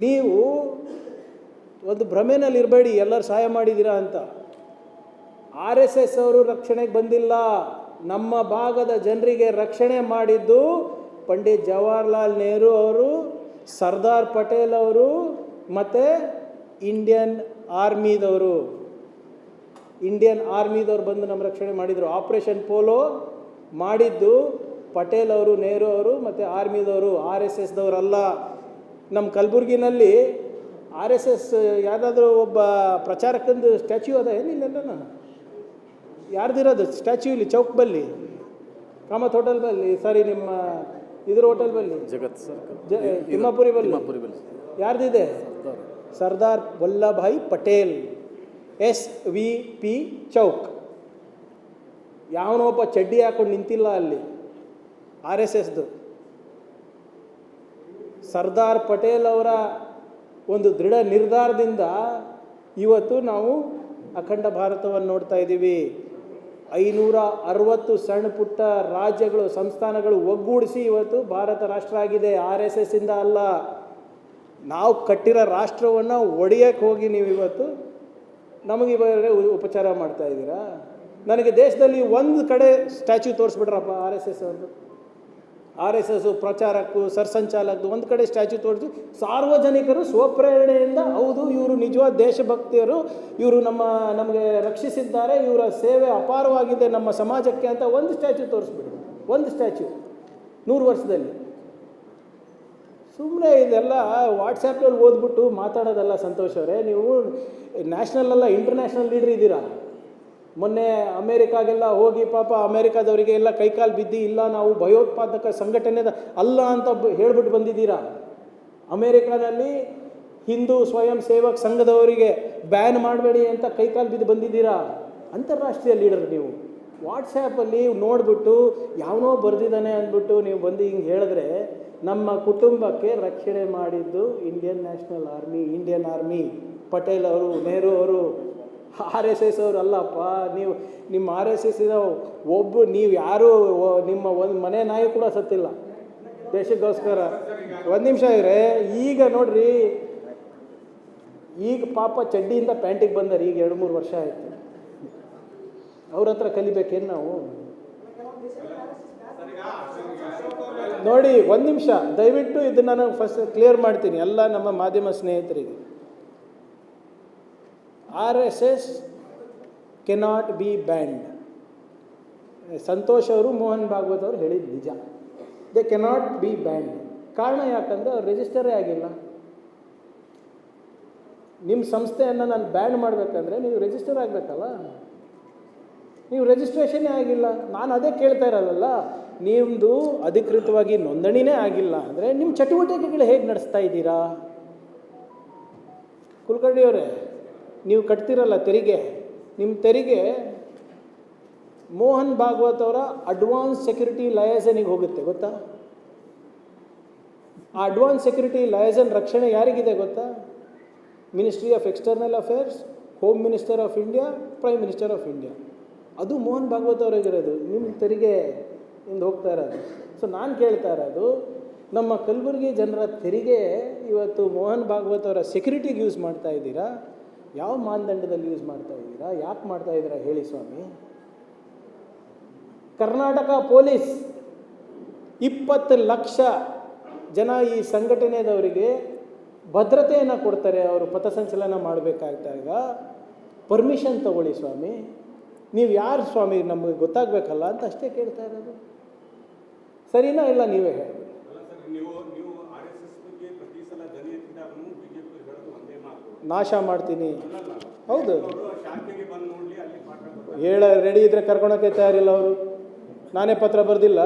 ನೀವು ಒಂದು ಭ್ರಮೆನಲ್ಲಿ ಇರಬೇಡಿ ಎಲ್ಲರೂ ಸಹಾಯ ಮಾಡಿದ್ದೀರಾ ಅಂತ. RSS ಅವರು ರಕ್ಷಣೆಗೆ ಬಂದಿಲ್ಲ. ನಮ್ಮ ಭಾಗದ ಜನರಿಗೆ ರಕ್ಷಣೆ ಮಾಡಿದ್ದು ಪಂಡಿತ್ ಜವಾಹರ್ಲಾಲ್ ನೆಹರು ಅವರು, ಸರ್ದಾರ್ ಪಟೇಲ್ ಅವರು ಮತ್ತು ಇಂಡಿಯನ್ ಆರ್ಮಿದವರು ಬಂದು ನಮ್ಮ ರಕ್ಷಣೆ ಮಾಡಿದರು. ಆಪರೇಷನ್ ಪೋಲೋ ಮಾಡಿದ್ದು ಪಟೇಲ್ ಅವರು, ನೆಹರು ಅವರು ಮತ್ತು ಆರ್ಮಿದವರು, RSSದವರಲ್ಲ. ನಮ್ಮ ಕಲಬುರ್ಗಿನಲ್ಲಿ RSS ಯಾವುದಾದ್ರೂ ಒಬ್ಬ ಪ್ರಚಾರಕಂದು ಸ್ಟ್ಯಾಚ್ಯೂ ಅದ ಏನಿಲ್ಲ, ಯಾರ್ದಿರೋದು ಸ್ಟ್ಯಾಚ್ಯೂ ಇಲ್ಲಿ ಚೌಕ್ ಬಲ್ಲಿ, ಕಾಮತ್ ಹೋಟೆಲ್ ಬಲ್ಲಿ, ಸಾರಿ ನಿಮ್ಮ ಇದ್ರ ಹೋಟೆಲ್ ಬಲ್ಲಿ, ಜಗತ್ ತಿಮ್ಮಾಪುರಿ ಬಲ್ಲಿ ಯಾರ್ದಿದೆ? ಸರ್ದಾರ್ ವಲ್ಲಭಾಯ್ ಪಟೇಲ್, SVP ಚೌಕ್. ಯಾವನೊಬ್ಬ ಚಡ್ಡಿ ಹಾಕೊಂಡು ನಿಂತಿಲ್ಲ ಅಲ್ಲಿ RSSದು. ಸರ್ದಾರ್ ಪಟೇಲ್ ಅವರ ಒಂದು ದೃಢ ನಿರ್ಧಾರದಿಂದ ಇವತ್ತು ನಾವು ಅಖಂಡ ಭಾರತವನ್ನು ನೋಡ್ತಾ ಇದ್ದೀವಿ. 560 ಸಣ್ಣ ಪುಟ್ಟ ರಾಜ್ಯಗಳು, ಸಂಸ್ಥಾನಗಳು ಒಗ್ಗೂಡಿಸಿ ಇವತ್ತು ಭಾರತ ರಾಷ್ಟ್ರ ಆಗಿದೆ. RSSಯಿಂದ ಅಲ್ಲ. ನಾವು ಕಟ್ಟಿರೋ ರಾಷ್ಟ್ರವನ್ನು ಒಡೆಯಕ್ಕೆ ಹೋಗಿ ನೀವು ಇವತ್ತು ನಮಗೆ ಇವಾಗ ಉಪಚಾರ ಮಾಡ್ತಾ ಇದ್ದೀರಾ. ನನಗೆ ದೇಶದಲ್ಲಿ ಒಂದು ಕಡೆ ಸ್ಟ್ಯಾಚ್ಯೂ ತೋರಿಸ್ಬಿಟ್ರಪ್ಪ RSS ಅವ್ರದ್ದು. RSS ಪ್ರಚಾರಕ್ಕೂ ಸರ್ಸಂಚಾಲಕದ್ದು ಒಂದು ಕಡೆ ಸ್ಟ್ಯಾಚ್ಯೂ ತೋರಿಸಿ ಸಾರ್ವಜನಿಕರು ಸ್ವಪ್ರೇರಣೆಯಿಂದ ಹೌದು ಇವರು ನಿಜವಾದ ದೇಶಭಕ್ತಿಯರು, ಇವರು ನಮಗೆ ರಕ್ಷಿಸಿದ್ದಾರೆ, ಇವರ ಸೇವೆ ಅಪಾರವಾಗಿದೆ ನಮ್ಮ ಸಮಾಜಕ್ಕೆ ಅಂತ ಒಂದು ಸ್ಟ್ಯಾಚ್ಯೂ ತೋರಿಸ್ಬಿಡಿ. ಒಂದು ಸ್ಟ್ಯಾಚ್ಯೂ 100 ವರ್ಷದಲ್ಲಿ. ಸುಮ್ಮನೆ ಇದೆಲ್ಲ ವಾಟ್ಸಪ್ನಲ್ಲಿ ಓದ್ಬಿಟ್ಟು ಮಾತಾಡೋದಲ್ಲ ಸಂತೋಷ್ ಅವರೇ. ನೀವು ನ್ಯಾಷನಲ್ ಅಲ್ಲ ಇಂಟರ್ನ್ಯಾಷನಲ್ ಲೀಡ್ರ್ ಇದ್ದೀರಾ. ಮೊನ್ನೆ ಅಮೇರಿಕಾಗೆಲ್ಲ ಹೋಗಿ ಪಾಪ ಅಮೇರಿಕಾದವರಿಗೆ ಎಲ್ಲ ಕೈಕಾಲು ಬಿದ್ದು ಇಲ್ಲ ನಾವು ಭಯೋತ್ಪಾದಕ ಸಂಘಟನೆದ ಅಲ್ಲ ಅಂತ ಹೇಳ್ಬಿಟ್ಟು ಬಂದಿದ್ದೀರಾ. ಅಮೇರಿಕಾನಲ್ಲಿ ಹಿಂದೂ ಸ್ವಯಂ ಸೇವಕ್ ಸಂಘದವರಿಗೆ ಬ್ಯಾನ್ ಮಾಡಬೇಡಿ ಅಂತ ಕೈಕಾಲು ಬಿದ್ದು ಬಂದಿದ್ದೀರಾ. ಅಂತಾರಾಷ್ಟ್ರೀಯ ಲೀಡರ್ ನೀವು. ವಾಟ್ಸ್ಯಾಪಲ್ಲಿ ನೋಡಿಬಿಟ್ಟು ಯಾವನೋ ಬರೆದಿದ್ದಾನೆ ಅಂದ್ಬಿಟ್ಟು ನೀವು ಬಂದು ಹಿಂಗೆ ಹೇಳಿದ್ರೆ ನಮ್ಮ ಕುಟುಂಬಕ್ಕೆ ರಕ್ಷಣೆ ಮಾಡಿದ್ದು Indian national army, Indian army, Patel ಅವರು, ನೆಹರು ಅವರು, RSS ಅವರು ಅಲ್ಲಪ್ಪ. ನೀವು ನಿಮ್ಮ RSS ನೀವು ಯಾರೂ ನಿಮ್ಮ ಒಂದು ಮನೆ ನಾಯಿ ಕೂಡ ಸತ್ತಿಲ್ಲ ದೇಶಕ್ಕೋಸ್ಕರ. ಒಂದು ನಿಮಿಷ ಇದ್ರೆ ಈಗ ನೋಡ್ರಿ, ಈಗ ಪಾಪ ಚಡ್ಡಿಯಿಂದ ಪ್ಯಾಂಟಿಗೆ ಬಂದಾರೆ. ಈಗ 2-3 ವರ್ಷ ಆಯಿತು. ಅವ್ರ ಹತ್ರ ಕಲಿಬೇಕೇನು ನಾವು? ನೋಡಿ ಒಂದು ನಿಮಿಷ ದಯವಿಟ್ಟು ಇದನ್ನು ನಾನು ಫಸ್ಟ್ ಕ್ಲಿಯರ್ ಮಾಡ್ತೀನಿ ಎಲ್ಲ ನಮ್ಮ ಮಾಧ್ಯಮ ಸ್ನೇಹಿತರಿಗೆ. RSS cannot be band. Santosh ಅವರು, ಮೋಹನ್ ಭಾಗವತ್ ಅವರು ಹೇಳಿದ್ದು ನಿಜ. They cannot be band. ಕಾರಣ ಯಾಕಂದರೆ ಅವ್ರು ರಿಜಿಸ್ಟರೇ ಆಗಿಲ್ಲ. ನಿಮ್ಮ ಸಂಸ್ಥೆಯನ್ನು ನಾನು ಬ್ಯಾನ್ ಮಾಡಬೇಕಂದ್ರೆ ನೀವು ರಿಜಿಸ್ಟರ್ ಆಗಬೇಕಲ್ಲ. ನೀವು ರಿಜಿಸ್ಟ್ರೇಷನ್ನೇ ಆಗಿಲ್ಲ. ನಾನು ಅದೇ ಕೇಳ್ತಾ ಇರೋದಲ್ಲ, ನಿಮ್ಮದು ಅಧಿಕೃತವಾಗಿ ನೋಂದಣಿನೇ ಆಗಿಲ್ಲ ಅಂದರೆ ನಿಮ್ಮ ಚಟುವಟಿಕೆಗಳು ಹೇಗೆ ನಡೆಸ್ತಾ ಇದ್ದೀರಾ? ಕುಲಕರ್ಣಿ ಅವರೇ, ನೀವು ಕಟ್ತಿರಲ್ಲ ತೆರಿಗೆ, ನಿಮ್ಮ ತೆರಿಗೆ ಮೋಹನ್ ಭಾಗವತ್ ಅವರ ಅಡ್ವಾನ್ಸ್ ಸೆಕ್ಯೂರಿಟಿ ಲಯಸನಿಗೆ ಹೋಗುತ್ತೆ ಗೊತ್ತಾ? ಆ ಅಡ್ವಾನ್ಸ್ ಸೆಕ್ಯೂರಿಟಿ ಲಯಸನ್ ರಕ್ಷಣೆ ಯಾರಿಗಿದೆ ಗೊತ್ತಾ? Ministry of external affairs, home minister of India, prime minister of India. ಅದು ಮೋಹನ್ ಭಾಗವತ್ ಅವರಿಗಿರೋದು, ನಿಮ್ಮ ತೆರಿಗೆ ಇಂದ ಹೋಗ್ತಾ ಇರೋದು. ಸೊ ನಾನು ಕೇಳ್ತಾ ಇರೋದು, ನಮ್ಮ ಕಲಬುರಗಿ ಜನರ ತೆರಿಗೆ ಇವತ್ತು ಮೋಹನ್ ಭಾಗವತ್ ಅವರ ಸೆಕ್ಯೂರಿಟಿಗೆ ಯೂಸ್ ಮಾಡ್ತಾ ಇದ್ದೀರಾ? ಯಾವ ಮಾನದಂಡದಲ್ಲಿ ಯೂಸ್ ಮಾಡ್ತಾ ಇದ್ದೀರಾ? ಯಾಕೆ ಮಾಡ್ತಾ ಇದ್ದೀರಾ ಹೇಳಿ ಸ್ವಾಮಿ? ಕರ್ನಾಟಕ ಪೊಲೀಸ್ 20 ಲಕ್ಷ ಜನ ಈ ಸಂಘಟನೆದವರಿಗೆ ಭದ್ರತೆಯನ್ನು ಕೊಡ್ತಾರೆ. ಅವರು ಪಥಸಂಚಲನ ಮಾಡಬೇಕಾದಾಗ ಪರ್ಮಿಷನ್ ತಗೊಳ್ಳಿ ಸ್ವಾಮಿ. ನೀವು ಯಾರು ಸ್ವಾಮಿ ನಮಗೆ ಗೊತ್ತಾಗಬೇಕಲ್ಲ ಅಂತ ಅಷ್ಟೇ ಕೇಳ್ತಾ ಇರೋದು. ಸರಿನಾ ಇಲ್ಲ ನೀವೇ ಹೇಳಿ. ನಾಶ ಮಾಡ್ತೀನಿ. ಹೌದು, ರೆಡಿ ಇದ್ದರೆ ಕರ್ಕೊಳಕ್ಕೆ ತಯಾರಿಲ್ಲ ಅವರು. ನಾನೇ ಪತ್ರ ಬರೆದಿಲ್ಲ.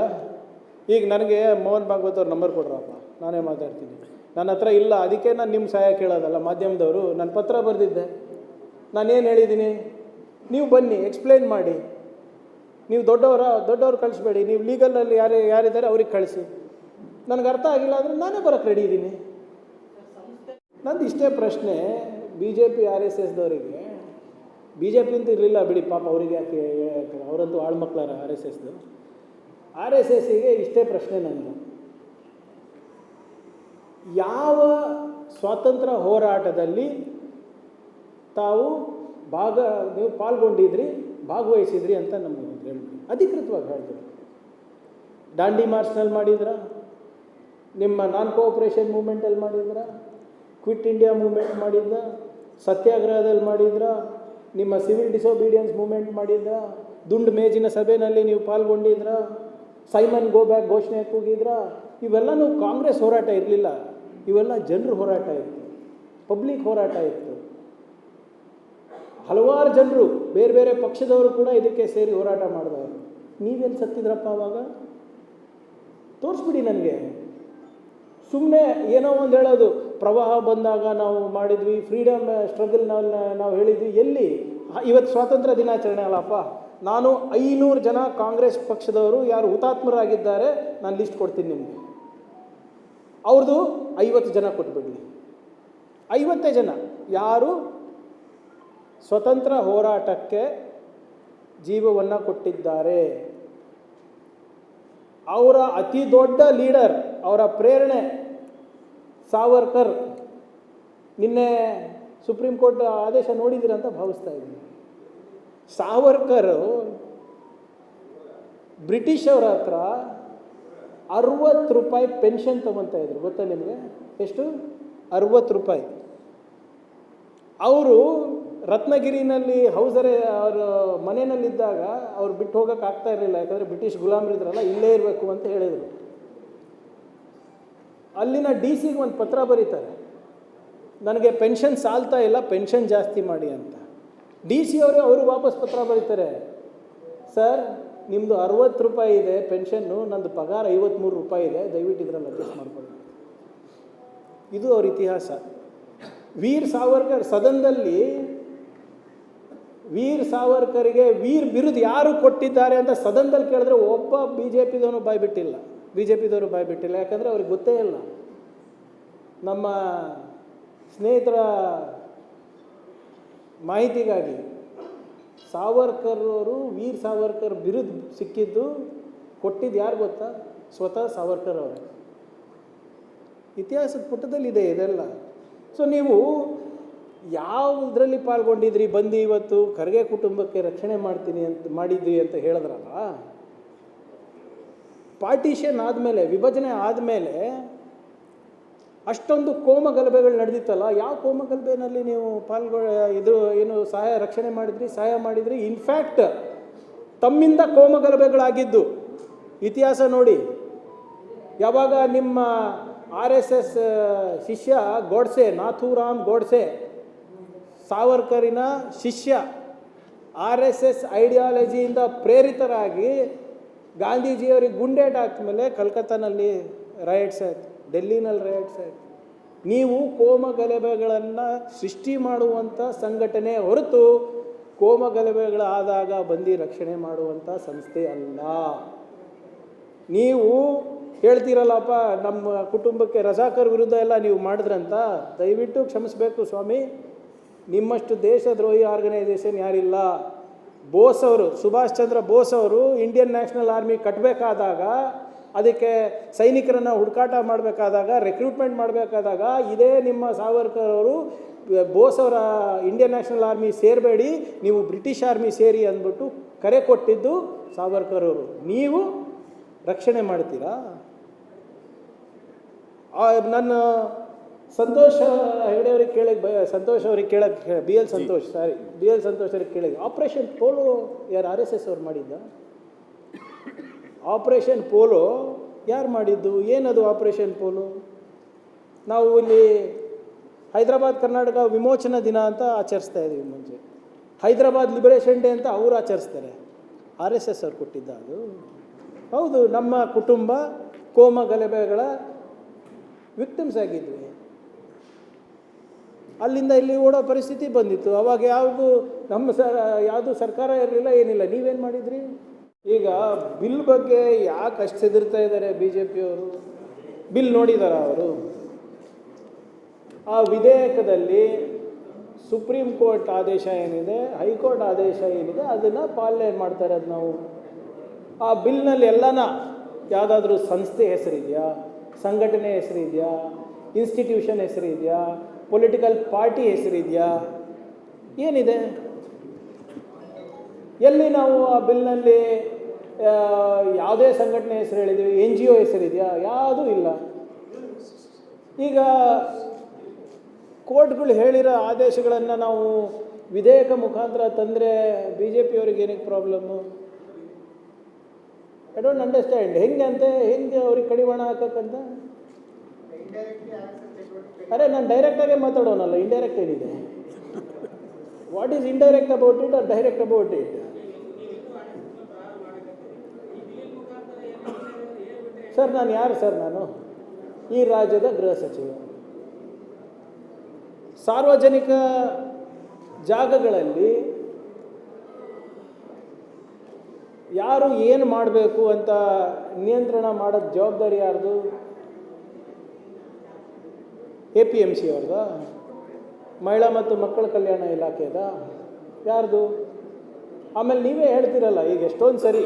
ಈಗ ನನಗೆ ಮೋಹನ್ ಭಾಗವತ್ ಅವ್ರ ನಂಬರ್ ಕೊಡ್ರಪ್ಪ, ನಾನೇ ಮಾತಾಡ್ತೀನಿ. ನನ್ನ ಹತ್ರ ಇಲ್ಲ, ಅದಕ್ಕೆ ನಾನು ನಿಮ್ಮ ಸಹಾಯ ಕೇಳೋದಲ್ಲ ಮಾಧ್ಯಮದವರು. ನಾನು ಪತ್ರ ಬರೆದಿದ್ದೆ. ನಾನೇನು ಹೇಳಿದ್ದೀನಿ? ನೀವು ಬನ್ನಿ, ಎಕ್ಸ್ಪ್ಲೇನ್ ಮಾಡಿ. ನೀವು ದೊಡ್ಡವ್ರು ಕಳಿಸ್ಬೇಡಿ. ನೀವು ಲೀಗಲಲ್ಲಿ ಯಾರಿದ್ದಾರೆ ಅವ್ರಿಗೆ ಕಳಿಸಿ. ನನಗೆ ಅರ್ಥ ಆಗಿಲ್ಲ ಅಂದರೆ ನಾನೇ ಬರೋಕ್ಕೆ ರೆಡಿ ಇದ್ದೀನಿ. ನಂದು ಇಷ್ಟೇ ಪ್ರಶ್ನೆ. BJP RSSದವರಿಗೆ, BJP ಅಂತ ಇರಲಿಲ್ಲ ಬಿಡಿ ಪಾಪ, ಅವರಿಗೆ ಯಾಕೆ, ಅವರಂತೂ ಆಳ್ಮಕ್ಳಾರ RSSದು. RSSಗೆ ಇಷ್ಟೇ ಪ್ರಶ್ನೆ ನಂದು. ಯಾವ ಸ್ವಾತಂತ್ರ್ಯ ಹೋರಾಟದಲ್ಲಿ ತಾವು ನೀವು ಪಾಲ್ಗೊಂಡಿದ್ರಿ, ಭಾಗವಹಿಸಿದ್ರಿ ಅಂತ ನಮಗೆ ಹೇಳಿದ್ರು, ಅಧಿಕೃತವಾಗಿ ಹೇಳಿದ್ರು. ದಾಂಡಿ ಮಾರ್ಚ್ನಲ್ಲಿ ಮಾಡಿದ್ರ, ನಿಮ್ಮ ನಾನ್ ಕೋಆಪರೇಷನ್ ಮೂಮೆಂಟಲ್ಲಿ ಮಾಡಿದ್ರ, ಕ್ವಿಟ್ ಇಂಡಿಯಾ ಮೂಮೆಂಟ್ ಮಾಡಿದ್ರ, ಸತ್ಯಾಗ್ರಹದಲ್ಲಿ ಮಾಡಿದ್ರ, ನಿಮ್ಮ ಸಿವಿಲ್ ಡಿಸೊಬೀಡಿಯನ್ಸ್ ಮೂಮೆಂಟ್ ಮಾಡಿದ್ರ, ದುಂಡು ಮೇಜಿನ ಸಭೆಯಲ್ಲಿ ನೀವು ಪಾಲ್ಗೊಂಡಿದ್ರ, ಸೈಮನ್ ಗೋ ಬ್ಯಾಕ್ ಘೋಷಣೆ ಕೂಗಿದ್ರ. ಇವೆಲ್ಲನೂ ಕಾಂಗ್ರೆಸ್ ಹೋರಾಟ ಇರಲಿಲ್ಲ, ಇವೆಲ್ಲ ಜನರ ಹೋರಾಟ ಇತ್ತು, ಪಬ್ಲಿಕ್ ಹೋರಾಟ ಇತ್ತು. ಹಲವಾರು ಜನರು ಬೇರೆ ಬೇರೆ ಪಕ್ಷದವರು ಕೂಡ ಇದಕ್ಕೆ ಸೇರಿ ಹೋರಾಟ ಮಾಡಿದವರು. ನೀವೇನು ಸತ್ತಿದ್ರಪ್ಪ ಅವಾಗ? ತೋರಿಸ್ಬಿಡಿ ನನಗೆ. ಸುಮ್ಮನೆ ಏನೋ ಒಂದು ಹೇಳೋದು, ಪ್ರವಾಹ ಬಂದಾಗ ನಾವು ಮಾಡಿದ್ವಿ, ಫ್ರೀಡಮ್ ಸ್ಟ್ರಗಲ್ ನಾವು ಹೇಳಿದ್ವಿ. ಎಲ್ಲಿ? ಇವತ್ತು ಸ್ವಾತಂತ್ರ್ಯ ದಿನಾಚರಣೆ ಅಲ್ಲಪ್ಪ, ನಾನು 500 ಜನ ಕಾಂಗ್ರೆಸ್ ಪಕ್ಷದವರು ಯಾರು ಹುತಾತ್ಮರಾಗಿದ್ದಾರೆ ನಾನು ಲಿಸ್ಟ್ ಕೊಡ್ತೀನಿ ನಿಮಗೆ. ಅವ್ರದ್ದು 50 ಜನ ಕೊಟ್ಬಿಡಲಿ. 50 ಜನ ಯಾರು ಸ್ವತಂತ್ರ ಹೋರಾಟಕ್ಕೆ ಜೀವವನ್ನು ಕೊಟ್ಟಿದ್ದಾರೆ. ಅವರ ಅತಿ ದೊಡ್ಡ ಲೀಡರ್, ಅವರ ಪ್ರೇರಣೆ ಸಾವರ್ಕರ್. ನಿನ್ನೆ ಸುಪ್ರೀಂ ಕೋರ್ಟ್ ಆದೇಶ ನೋಡಿದ್ದೀರಂತ ಭಾವಿಸ್ತಾ ಇದ್ದೀನಿ. ಸಾವರ್ಕರ್ ಬ್ರಿಟಿಷ್ ಅವರ ಹತ್ರ 60 ರೂಪಾಯಿ ಪೆನ್ಷನ್ ತೊಗೊತಾ ಇದ್ರು, ಗೊತ್ತಾ ನಿಮಗೆ? ಎಷ್ಟು? 60 ರೂಪಾಯಿ. ಅವರು ರತ್ನಗಿರಿನಲ್ಲಿ ಅವ್ರ ಮನೆಯಲ್ಲಿದ್ದಾಗ ಅವ್ರು ಬಿಟ್ಟು ಹೋಗೋಕೆ ಆಗ್ತಾ ಇರಲಿಲ್ಲ, ಯಾಕಂದರೆ ಬ್ರಿಟಿಷ್ ಗುಲಾಮರಿದ್ರಲ್ಲ, ಇಲ್ಲೇ ಇರಬೇಕು ಅಂತ ಹೇಳಿದರು. ಅಲ್ಲಿನ DC-ಗೆ ಒಂದು ಪತ್ರ ಬರೀತಾರೆ, ನನಗೆ ಪೆನ್ಷನ್ ಸಾಲ್ತಾ ಇಲ್ಲ, ಪೆನ್ಷನ್ ಜಾಸ್ತಿ ಮಾಡಿ ಅಂತ. DC ಅವರು ವಾಪಸ್ ಪತ್ರ ಬರೀತಾರೆ, ಸರ್ ನಿಮ್ಮದು 60 ರೂಪಾಯಿ ಇದೆ ಪೆನ್ಷನ್ನು, ನಂದು ಪಗಾರ 53 ರೂಪಾಯಿ ಇದೆ, ದಯವಿಟ್ಟು ಇದರಲ್ಲಿ ಅಡ್ಜಸ್ಟ್ ಮಾಡ್ಕೊಳ್ಳಿ. ಇದು ಅವ್ರ ಇತಿಹಾಸ. ವೀರ್ ಸಾವರ್ಕರ್ ಸದನದಲ್ಲಿ ವೀರ್ ಸಾವರ್ಕರ್ಗೆ ವೀರ್ ಬಿರುದು ಯಾರು ಕೊಟ್ಟಿದ್ದಾರೆ ಅಂತ ಸದನದಲ್ಲಿ ಕೇಳಿದ್ರೆ ಒಬ್ಬ BJPದವನು ಬಾಯ್ಬಿಟ್ಟಿಲ್ಲ. ಯಾಕಂದರೆ ಅವ್ರಿಗೆ ಗೊತ್ತೇ ಇಲ್ಲ. ನಮ್ಮ ಸ್ನೇಹಿತರ ಮಾಹಿತಿಗಾಗಿ ಸಾವರ್ಕರ್ ಅವರು ವೀರ್ ಸಾವರ್ಕರ್ ಬಿರುದು ಸಿಕ್ಕಿದ್ದು ಕೊಟ್ಟಿದ್ದು ಯಾರು ಗೊತ್ತಾ? ಸ್ವತಃ ಸಾವರ್ಕರ್ ಅವರೇ. ಇತಿಹಾಸದ ಪುಟದಲ್ಲಿದೆ ಇದೆಲ್ಲ. ಸೊ ನೀವು ಯಾವುದರಲ್ಲಿ ಪಾಲ್ಗೊಂಡಿದ್ರಿ? ಬಂದು ಇವತ್ತು ಖರ್ಗೆ ಕುಟುಂಬಕ್ಕೆ ರಕ್ಷಣೆ ಮಾಡಿದ್ವಿ ಅಂತ ಹೇಳಿದ್ರಲ್ಲ. ಪಾರ್ಟಿಷನ್ ಆದಮೇಲೆ, ವಿಭಜನೆ ಆದಮೇಲೆ ಅಷ್ಟೊಂದು ಕೋಮಗಲಭೆಗಳು ನಡೆದಿತ್ತಲ್ಲ, ಯಾವ ಕೋಮಗಲಭೆನಲ್ಲಿ ನೀವು ರಕ್ಷಣೆ ಮಾಡಿದ್ರಿ, ಸಹಾಯ ಮಾಡಿದ್ರಿ? ಇನ್ಫ್ಯಾಕ್ಟ್ ತಮ್ಮಿಂದ ಕೋಮಗಲಭೆಗಳಾಗಿದ್ದು ಇತಿಹಾಸ ನೋಡಿ. ಯಾವಾಗ ನಿಮ್ಮ RSS ಶಿಷ್ಯ ಗೋಡ್ಸೆ, ನಾಥೂರಾಮ್ ಗೋಡ್ಸೆ, ಸಾವರ್ಕರಿನ ಶಿಷ್ಯ, RSS ಐಡಿಯಾಲಜಿಯಿಂದ ಪ್ರೇರಿತರಾಗಿ ಗಾಂಧೀಜಿಯವರಿಗೆ ಗುಂಡೇಟ್ ಹಾಕ್ಮೇಲೆ ಕಲ್ಕತ್ತಾನಲ್ಲಿ ರೈಟ್ಸ್ ಆಯಿತು, ಡೆಲ್ಲಿನಲ್ಲಿ ರೈಟ್ಸ್ ಆಯಿತು. ನೀವು ಕೋಮಗಲಭೆಗಳನ್ನು ಸೃಷ್ಟಿ ಮಾಡುವಂಥ ಸಂಘಟನೆ ಹೊರತು ಕೋಮಗಲಭೆಗಳಾದಾಗ ಬಂದು ರಕ್ಷಣೆ ಮಾಡುವಂಥ ಸಂಸ್ಥೆ ಅಲ್ಲ. ನೀವು ಹೇಳ್ತೀರಲ್ಲಪ್ಪ, ನಮ್ಮ ಕುಟುಂಬಕ್ಕೆ ರಜಾಕರ್ ವಿರುದ್ಧ ಎಲ್ಲ ನೀವು ಮಾಡಿದ್ರಂತ, ದಯವಿಟ್ಟು ಕ್ಷಮಿಸಬೇಕು ಸ್ವಾಮಿ. ನಿಮ್ಮಷ್ಟು ದೇಶದ್ರೋಹಿ ಆರ್ಗನೈಸೇಷನ್ ಯಾರಿಲ್ಲ. ಸುಭಾಷ್ ಚಂದ್ರ ಬೋಸ್ ಅವರು ಇಂಡಿಯನ್ ನ್ಯಾಷನಲ್ ಆರ್ಮಿ ಕಟ್ಟಬೇಕಾದಾಗ, ಅದಕ್ಕೆ ಸೈನಿಕರನ್ನು ಹುಡುಕಾಟ ಮಾಡಬೇಕಾದಾಗ, ರಿಕ್ರೂಟ್ಮೆಂಟ್ ಮಾಡಬೇಕಾದಾಗ, ಇದೇ ನಿಮ್ಮ ಸಾವರ್ಕರ್ ಅವರು ಬೋಸ್ ಅವರ ಇಂಡಿಯನ್ ನ್ಯಾಷನಲ್ ಆರ್ಮಿ ಸೇರಬೇಡಿ, ನೀವು ಬ್ರಿಟಿಷ್ ಆರ್ಮಿ ಸೇರಿ ಅಂದ್ಬಿಟ್ಟು ಕರೆ ಕೊಟ್ಟಿದ್ದು ಸಾವರ್ಕರ್ ಅವರು. ನೀವು ರಕ್ಷಣೆ ಮಾಡ್ತೀರಾ? ನನ್ನ ಸಂತೋಷ್ ಹೆಗಡೆ ಅವ್ರಿಗೆ ಕೇಳಕ್ಕೆ ಬಿ ಎಲ್ ಸಂತೋಷ್ ಅವ್ರಿಗೆ ಕೇಳಿದೆ, ಆಪರೇಷನ್ ಪೋಲೋ ಯಾರು RSS ಅವ್ರು ಮಾಡಿದ್ದ? ಆಪರೇಷನ್ ಪೋಲೋ ಯಾರು ಮಾಡಿದ್ದು? ಏನದು ಆಪರೇಷನ್ ಪೋಲೋ? ನಾವು ಇಲ್ಲಿ ಹೈದರಾಬಾದ್ ಕರ್ನಾಟಕ ವಿಮೋಚನಾ ದಿನ ಅಂತ ಆಚರಿಸ್ತಾ ಇದ್ದೀವಿ. ಮುಂಚೆ ಹೈದರಾಬಾದ್ ಲಿಬರೇಷನ್ ಡೇ ಅಂತ ಅವರು ಆಚರಿಸ್ತಾರೆ. RSS ಅವ್ರು ಕೊಟ್ಟಿದ್ದ ಅದು? ಹೌದು, ನಮ್ಮ ಕುಟುಂಬ ಕೋಮಗಲಭೆಗಳ ವಿಕ್ಟಿಮ್ಸ್ ಆಗಿದ್ವಿ. ಅಲ್ಲಿಂದ ಇಲ್ಲಿ ಓಡೋ ಪರಿಸ್ಥಿತಿ ಬಂದಿತ್ತು. ಅವಾಗ ಯಾವುದು ಸರ್ಕಾರ ಇರಲಿಲ್ಲ, ಏನಿಲ್ಲ. ನೀವೇನು ಮಾಡಿದ್ರಿ? ಈಗ ಬಿಲ್ ಬಗ್ಗೆ ಯಾಕೆ ಅಷ್ಟು ಹೆದರ್ತಾ ಇದ್ದಾರೆ BJPಯವರು? ಬಿಲ್ ನೋಡಿದಾರ ಅವರು? ಆ ವಿಧೇಯಕದಲ್ಲಿ ಸುಪ್ರೀಂ ಕೋರ್ಟ್ ಆದೇಶ ಏನಿದೆ, ಹೈಕೋರ್ಟ್ ಆದೇಶ ಏನಿದೆ, ಅದನ್ನು ಪಾಲನೆ ಮಾಡ್ತಾ ಇರೋದು ನಾವು. ಆ ಬಿಲ್ನಲ್ಲಿ ಎಲ್ಲನ ಯಾವುದಾದ್ರೂ ಸಂಸ್ಥೆ ಹೆಸರಿದೆಯಾ, ಸಂಘಟನೆ ಹೆಸರಿದೆಯಾ, ಇನ್ಸ್ಟಿಟ್ಯೂಷನ್ ಹೆಸರು ಇದೆಯಾ, ಪೊಲಿಟಿಕಲ್ ಪಾರ್ಟಿ ಹೆಸರಿದೆಯಾ, ಏನಿದೆ? ಎಲ್ಲಿ ನಾವು ಆ ಬಿಲ್ನಲ್ಲಿ ಯಾವುದೇ ಸಂಘಟನೆ ಹೆಸರು ಹೇಳಿದ್ದೀವಿ, NGO ಹೆಸರಿದೆಯಾ? ಯಾವುದೂ ಇಲ್ಲ. ಈಗ ಕೋರ್ಟ್ಗಳು ಹೇಳಿರೋ ಆದೇಶಗಳನ್ನು ನಾವು ವಿಧೇಯಕ ಮುಖಾಂತರ ತಂದರೆ BJP-ಅವ್ರಿಗೆ ಏನಕ್ಕೆ ಪ್ರಾಬ್ಲಮ್ಮು? I don't understand. ಹೆಂಗೆ ಅವ್ರಿಗೆ ಕಡಿವಾಣ ಹಾಕಕ್ಕಂತ? ಅರೆ ನಾನು ಡೈರೆಕ್ಟಾಗೇ ಮಾತಾಡೋನಲ್ಲ, ಇಂಡೈರೆಕ್ಟ್ ಏನಿದೆ? What is indirect about it or direct about it? Sir ನಾನು ಯಾರು ಸರ್? ನಾನು ಈ ರಾಜ್ಯದ ಗೃಹ ಸಚಿವ. ಸಾರ್ವಜನಿಕ ಜಾಗಗಳಲ್ಲಿ ಯಾರು ಏನು ಮಾಡಬೇಕು ಅಂತ ನಿಯಂತ್ರಣ ಮಾಡೋದು ಜವಾಬ್ದಾರಿ ಯಾರ್ದು? APMC ಅವ್ರದ? ಮಹಿಳಾ ಮತ್ತು ಮಕ್ಕಳ ಕಲ್ಯಾಣ ಇಲಾಖೆದ? ಯಾರ್ದು? ಆಮೇಲೆ ನೀವೇ ಹೇಳ್ತೀರಲ್ಲ, ಈಗ ಎಷ್ಟೊಂದು ಸರಿ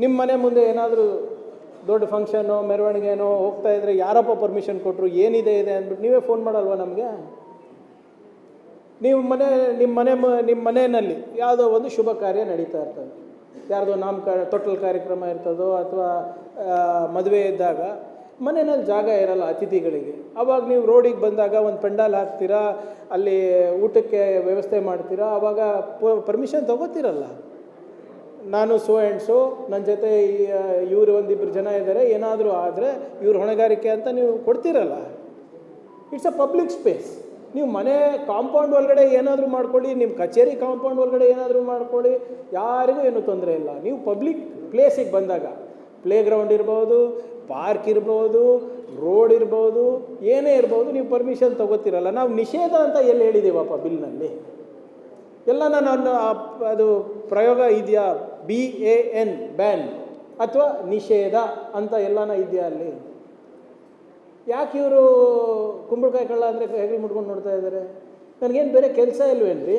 ನಿಮ್ಮ ಮನೆ ಮುಂದೆ ಏನಾದರೂ ದೊಡ್ಡ ಫಂಕ್ಷನೋ ಮೆರವಣಿಗೆನೋ ಹೋಗ್ತಾ ಇದ್ರೆ ಯಾರಪ್ಪ ಪರ್ಮಿಷನ್ ಕೊಟ್ಟರು, ಏನಿದೆ ಅಂದ್ಬಿಟ್ಟು ನೀವೇ ಫೋನ್ ಮಾಡಲ್ವ ನಮಗೆ? ನಿಮ್ಮ ಮನೆಯಲ್ಲಿ ಯಾವುದೋ ಒಂದು ಶುಭ ಕಾರ್ಯ ನಡೀತಾ ಇರ್ತದೆ, ಯಾರ್ದೋ ತೊಟ್ಟಲು ಕಾರ್ಯಕ್ರಮ ಇರ್ತದೋ ಅಥವಾ ಮದುವೆ ಇದ್ದಾಗ ಮನೆಯಲ್ಲಿ ಜಾಗ ಇರಲ್ಲ ಅತಿಥಿಗಳಿಗೆ. ಆವಾಗ ನೀವು ರೋಡಿಗೆ ಬಂದಾಗ ಒಂದು ಪೆಂಡಾಲ್ ಹಾಕ್ತೀರಾ, ಅಲ್ಲಿ ಊಟಕ್ಕೆ ವ್ಯವಸ್ಥೆ ಮಾಡ್ತೀರಾ, ಆವಾಗ ಪರ್ಮಿಷನ್ ತೊಗೋತೀರಲ್ಲ. ನಾನು ಸೋ ಆ್ಯಂಡ್ ಸೋ, ನನ್ನ ಜೊತೆ ಇವರು ಒಂದಿಬ್ಬರು ಜನ ಇದ್ದಾರೆ, ಏನಾದರೂ ಆದರೆ ಇವ್ರ ಹೊಣೆಗಾರಿಕೆ ಅಂತ ನೀವು ಕೊಡ್ತೀರಲ್ಲ. It's a public space. ನೀವು ಮನೆ ಕಾಂಪೌಂಡ್ ಒಳಗಡೆ ಏನಾದರೂ ಮಾಡ್ಕೊಳ್ಳಿ, ನಿಮ್ಮ ಕಚೇರಿ ಕಾಂಪೌಂಡ್ ಒಳಗಡೆ ಏನಾದರೂ ಮಾಡ್ಕೊಳ್ಳಿ, ಯಾರಿಗೂ ಏನೂ ತೊಂದರೆ ಇಲ್ಲ. ನೀವು ಪಬ್ಲಿಕ್ ಪ್ಲೇಸಿಗೆ ಬಂದಾಗ ಪ್ಲೇಗ್ರೌಂಡ್ ಇರ್ಬೋದು, ಪಾರ್ಕ್ ಇರ್ಬೋದು, ರೋಡ್ ಇರ್ಬೋದು, ಏನೇ ಇರ್ಬೋದು, ನೀವು ಪರ್ಮಿಷನ್ ತೊಗೋತೀರಲ್ಲ. ನಾವು ನಿಷೇಧ ಅಂತ ಎಲ್ಲಿ ಹೇಳಿದ್ದೀವಪ್ಪ ಬಿಲ್ನಲ್ಲಿ? ಎಲ್ಲ ನಾನು ಅದು ಪ್ರಯೋಗ ಇದೆಯಾ? BAN ಬ್ಯಾನ್ ಅಥವಾ ನಿಷೇಧ ಅಂತ ಎಲ್ಲನ ಇದೆಯಾ ಅಲ್ಲಿ? ಯಾಕೆ ಇವರು ಕುಂಬಳಕಾಯಿ ಕಳ್ಳ ಅಂದರೆ ಹೆಗಲು ಮುಟ್ಕೊಂಡು ನೋಡ್ತಾ ಇದ್ದಾರೆ? ನನಗೇನು ಬೇರೆ ಕೆಲಸ ಇಲ್ವೇನ್ರಿ?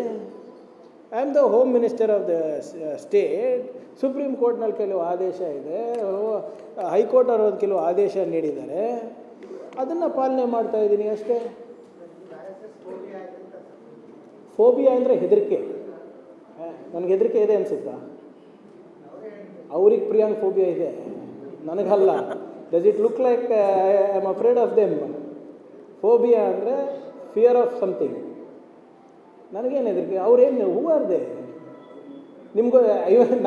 I am the home minister of the state. Supreme ಕೋರ್ಟ್ನಲ್ಲಿ ಕೆಲವು ಆದೇಶ ಇದೆ, ಹೈಕೋರ್ಟ್ ಅವರು ಒಂದು ಕೆಲವು ಆದೇಶ ನೀಡಿದ್ದಾರೆ, ಅದನ್ನು ಪಾಲನೆ ಮಾಡ್ತಾ ಇದ್ದೀನಿ ಅಷ್ಟೇ. ಫೋಬಿಯಾ ಅಂದರೆ ಹೆದರಿಕೆ. ನನಗೆ ಹೆದರಿಕೆ ಇದೆ ಅನಿಸುತ್ತಾ? ಅವ್ರಿಗೆ ಪ್ರಿಯಾಂಕ್ ಫೋಬಿಯಾ ಇದೆ, ನನಗಲ್ಲ. Does it look like I am afraid of them? Phobia ಅಂದರೆ ಫಿಯರ್ ಆಫ್ ಸಮಥಿಂಗ್. ನನಗೇನು ಹೆದರಿಕೆ? ಅವ್ರೇನು ಹೂ ಆರ್ ದೇ? ನಿಮಗೂ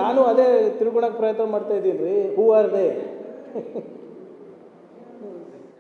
ನಾನು ಅದೇ ತಿಳ್ಕೊಳಕ್ಕೆ ಪ್ರಯತ್ನ ಮಾಡ್ತಾಯಿದ್ದೀನಿ ರೀ. Who are they?